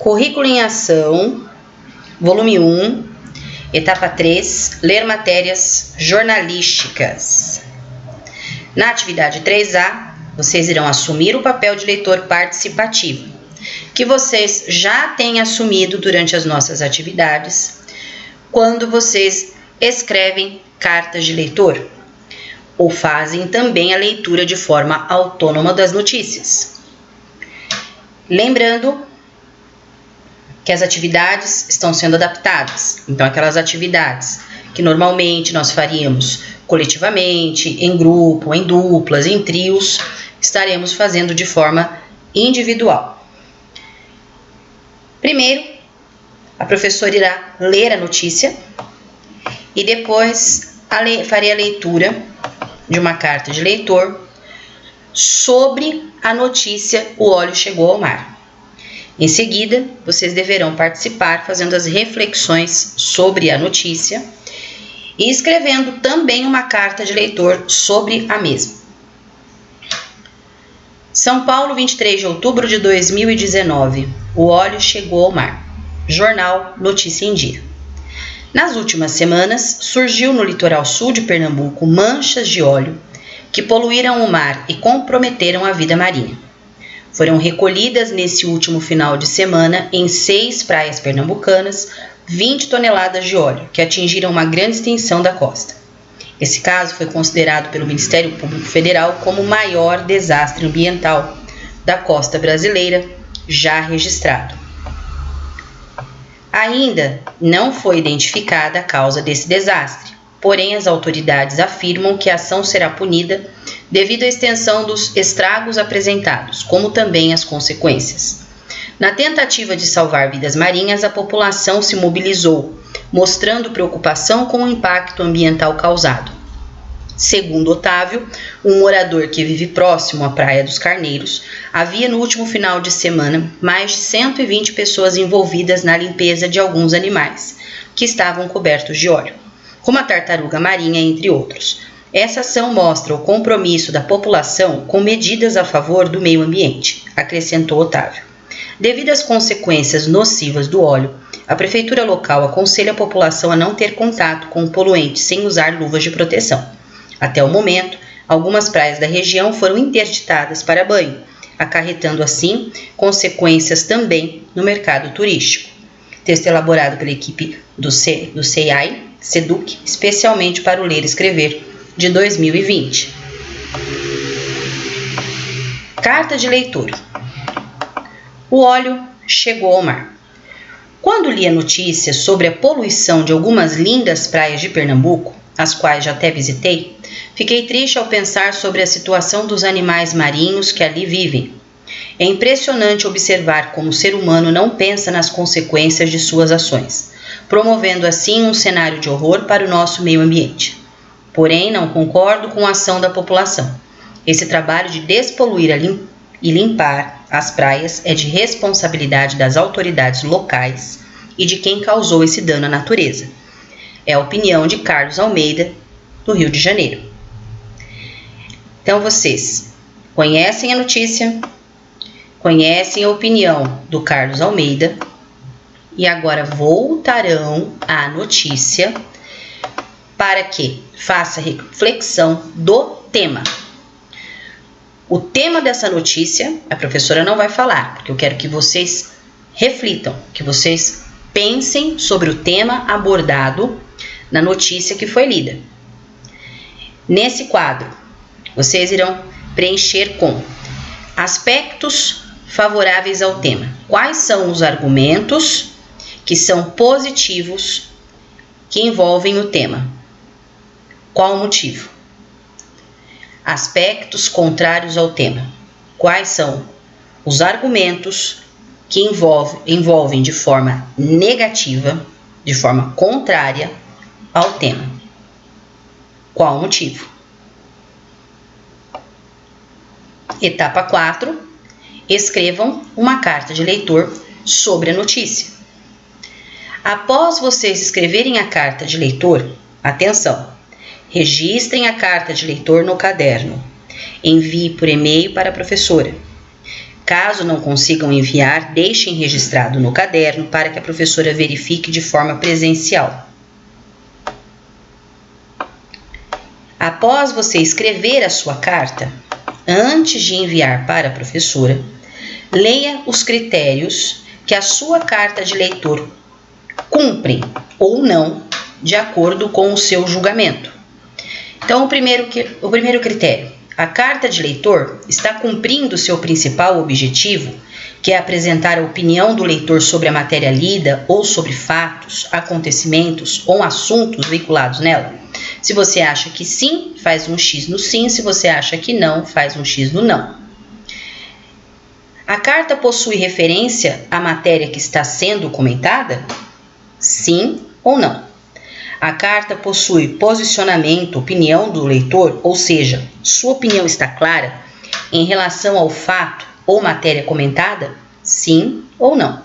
Currículo em Ação, volume 1, etapa 3, ler matérias jornalísticas. Na atividade 3A, vocês irão assumir o papel de leitor participativo, que vocês já têm assumido durante as nossas atividades, quando vocês escrevem cartas de leitor, ou fazem também a leitura de forma autônoma das notícias. Lembrando que as atividades estão sendo adaptadas. Então, aquelas atividades que normalmente nós faríamos coletivamente, em grupo, em duplas, em trios, estaremos fazendo de forma individual. Primeiro, a professora irá ler a notícia e depois farei a leitura de uma carta de leitor sobre a notícia O óleo chegou ao mar. Em seguida, vocês deverão participar fazendo as reflexões sobre a notícia e escrevendo também uma carta de leitor sobre a mesma. São Paulo, 23 de outubro de 2019. O óleo chegou ao mar. Jornal Notícia em Dia. Nas últimas semanas, surgiu no litoral sul de Pernambuco manchas de óleo que poluíram o mar e comprometeram a vida marinha. Foram recolhidas nesse último final de semana, em 6 praias pernambucanas, 20 toneladas de óleo, que atingiram uma grande extensão da costa. Esse caso foi considerado pelo Ministério Público Federal como o maior desastre ambiental da costa brasileira já registrado. Ainda não foi identificada a causa desse desastre, porém as autoridades afirmam que a ação será punida devido à extensão dos estragos apresentados, como também as consequências. Na tentativa de salvar vidas marinhas, a população se mobilizou, mostrando preocupação com o impacto ambiental causado. Segundo Otávio, um morador que vive próximo à Praia dos Carneiros, havia no último final de semana mais de 120 pessoas envolvidas na limpeza de alguns animais, que estavam cobertos de óleo, como a tartaruga marinha, entre outros. Essa ação mostra o compromisso da população com medidas a favor do meio ambiente, acrescentou Otávio. Devido às consequências nocivas do óleo, a prefeitura local aconselha a população a não ter contato com o poluente sem usar luvas de proteção. Até o momento, algumas praias da região foram interditadas para banho, acarretando assim consequências também no mercado turístico. Texto elaborado pela equipe do CEAI, SEDUC, especialmente para o Ler e Escrever de 2020. Carta de leitor. O óleo chegou ao mar. Quando li a notícia sobre a poluição de algumas lindas praias de Pernambuco, as quais já até visitei, fiquei triste ao pensar sobre a situação dos animais marinhos que ali vivem. É impressionante observar como o ser humano não pensa nas consequências de suas ações, promovendo assim um cenário de horror para o nosso meio ambiente. Porém, não concordo com a ação da população. Esse trabalho de despoluir e limpar as praias é de responsabilidade das autoridades locais e de quem causou esse dano à natureza. É a opinião de Carlos Almeida, do Rio de Janeiro. Então, vocês conhecem a notícia, conhecem a opinião do Carlos Almeida e agora voltarão à notícia para que faça reflexão do tema. O tema dessa notícia, a professora não vai falar, porque eu quero que vocês reflitam, que vocês pensem sobre o tema abordado na notícia que foi lida. Nesse quadro, vocês irão preencher com aspectos favoráveis ao tema. Quais são os argumentos que são positivos que envolvem o tema? Qual o motivo? Aspectos contrários ao tema. Quais são os argumentos que envolvem de forma negativa, de forma contrária ao tema? Qual o motivo? Etapa 4. Escrevam uma carta de leitor sobre a notícia. Após vocês escreverem a carta de leitor, atenção! Registrem a carta de leitor no caderno. Envie por e-mail para a professora. Caso não consigam enviar, deixem registrado no caderno para que a professora verifique de forma presencial. Após você escrever a sua carta, antes de enviar para a professora, leia os critérios que a sua carta de leitor cumpre ou não, de acordo com o seu julgamento. Então, o primeiro critério: a carta de leitor está cumprindo seu principal objetivo, que é apresentar a opinião do leitor sobre a matéria lida ou sobre fatos, acontecimentos ou assuntos vinculados nela? Se você acha que sim, faz um X no sim. Se você acha que não, faz um X no não. A carta possui referência à matéria que está sendo comentada? Sim ou não? A carta possui posicionamento, opinião do leitor, ou seja, sua opinião está clara em relação ao fato ou matéria comentada? Sim ou não?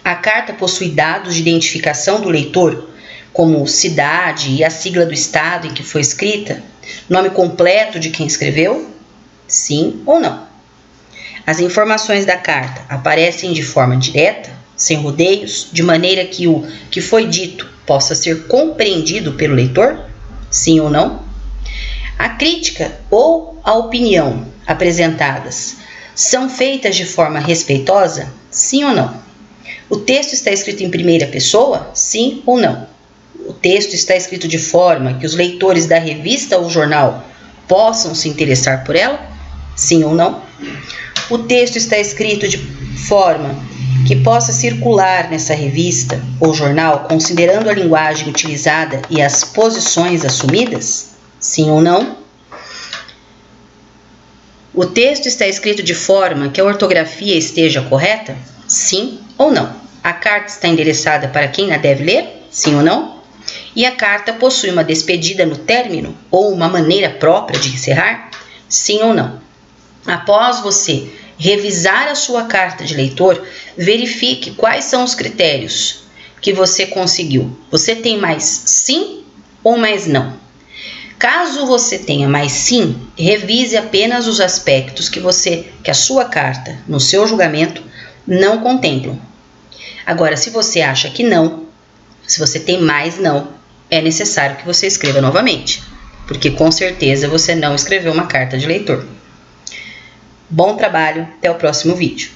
A carta possui dados de identificação do leitor, como cidade e a sigla do estado em que foi escrita, nome completo de quem escreveu? Sim ou não? As informações da carta aparecem de forma direta, sem rodeios, de maneira que o que foi dito possa ser compreendido pelo leitor? Sim ou não? A crítica ou a opinião apresentadas são feitas de forma respeitosa? Sim ou não? O texto está escrito em primeira pessoa? Sim ou não? O texto está escrito de forma que os leitores da revista ou jornal possam se interessar por ela? Sim ou não? O texto está escrito de forma que possa circular nessa revista ou jornal, considerando a linguagem utilizada e as posições assumidas? Sim ou não? O texto está escrito de forma que a ortografia esteja correta? Sim ou não? A carta está endereçada para quem a deve ler? Sim ou não? E a carta possui uma despedida no término ou uma maneira própria de encerrar? Sim ou não? Após você revisar a sua carta de leitor, verifique quais são os critérios que você conseguiu. Você tem mais sim ou mais não? Caso você tenha mais sim, revise apenas os aspectos que a sua carta, no seu julgamento, não contemplam. Agora, se você acha que não, se você tem mais não, é necessário que você escreva novamente, porque com certeza você não escreveu uma carta de leitor. Bom trabalho, até o próximo vídeo.